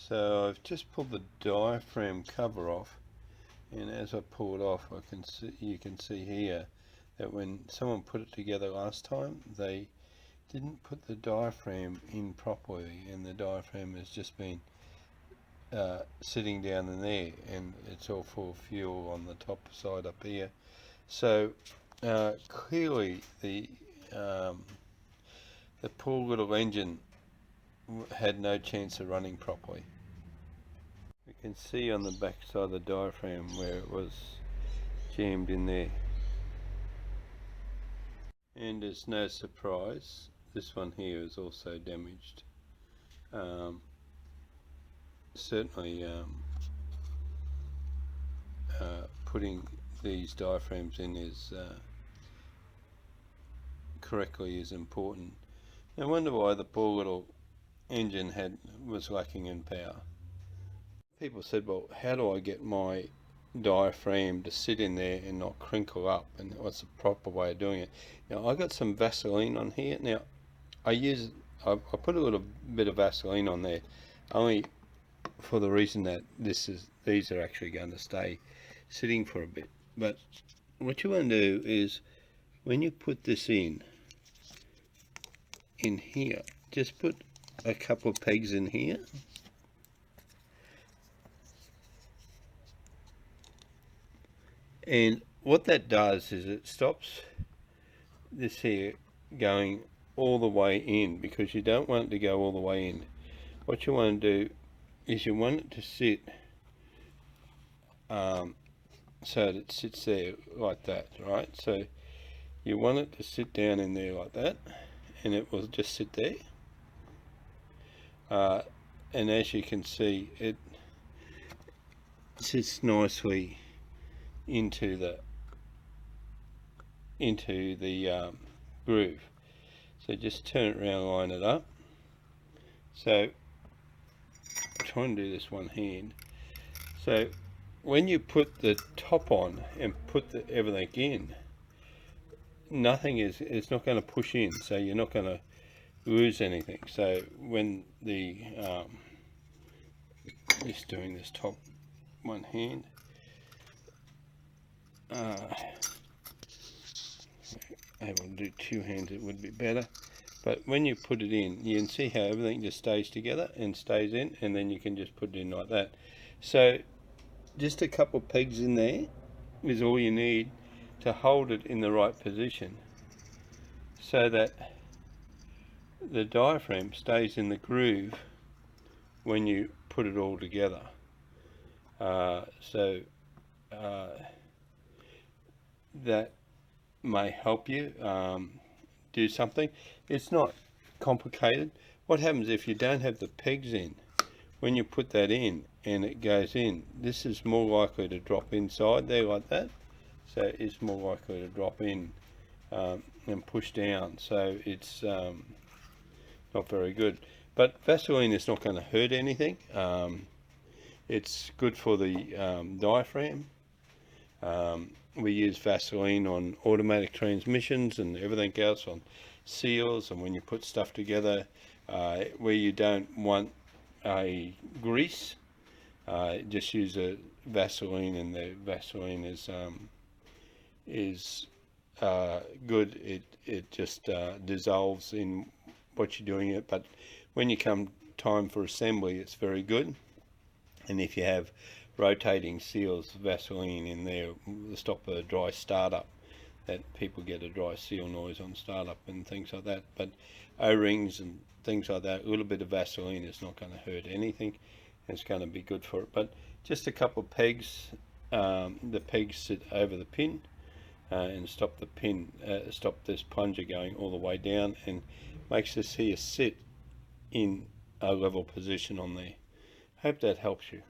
So I've just pulled the diaphragm cover off, and as I pull it off, you can see here that when someone put it together last time, they didn't put the diaphragm in properly, and the diaphragm has just been sitting down in there, and it's all full of fuel on the top side up here. So clearly the poor little engine had no chance of running properly. We can see on the back side of the diaphragm where it was jammed in there. And it's no surprise, this one here is also damaged. Certainly putting these diaphragms in is correctly is important. I wonder why the poor little engine was lacking in power. People said, well, how do I get my diaphragm to sit in there and not crinkle up, and what's the proper way of doing it? Now I got some Vaseline on here. Now I put a little bit of Vaseline on there only for the reason that these are actually going to stay sitting for a bit. But what you want to do is, when you put this in here, just put a couple of pegs in here, and what that does is it stops this here going all the way in, because you don't want it to go all the way in. What you want to do is you want it to sit so that it sits there like that, right? So you want it to sit down in there like that, and it will just sit there. And as you can see, it sits nicely into the groove. So just turn it around, line it up. So try and do this one hand. So when you put the top on and put everything in, it's not going to push in, so you're not going to lose anything. So when just doing this top one hand, able to do two hands, it would be better. But when you put it in, you can see how everything just stays together and stays in, and then you can just put it in like that. So just a couple of pegs in there is all you need to hold it in the right position, so that the diaphragm stays in the groove when you put it all together. That may help you do something. It's not complicated. What happens if you don't have the pegs in? When you put that in and it goes in, this is more likely to drop inside there like that. So it's more likely to drop in and push down. So it's not very good. But Vaseline is not going to hurt anything. It's good for the diaphragm. We use Vaseline on automatic transmissions and everything else, on seals, and when you put stuff together where you don't want a grease, just use a Vaseline, and the Vaseline is good. It just dissolves in what you're doing it, but when you come time for assembly, it's very good. And if you have rotating seals, Vaseline in there will stop a dry startup, that people get a dry seal noise on startup and things like that. But O-rings and things like that, a little bit of Vaseline is not going to hurt anything. It's going to be good for it. But just a couple of pegs, the pegs sit over the pin and stop the pin, stop this plunger going all the way down, and makes this here sit in a level position on there. Hope that helps you.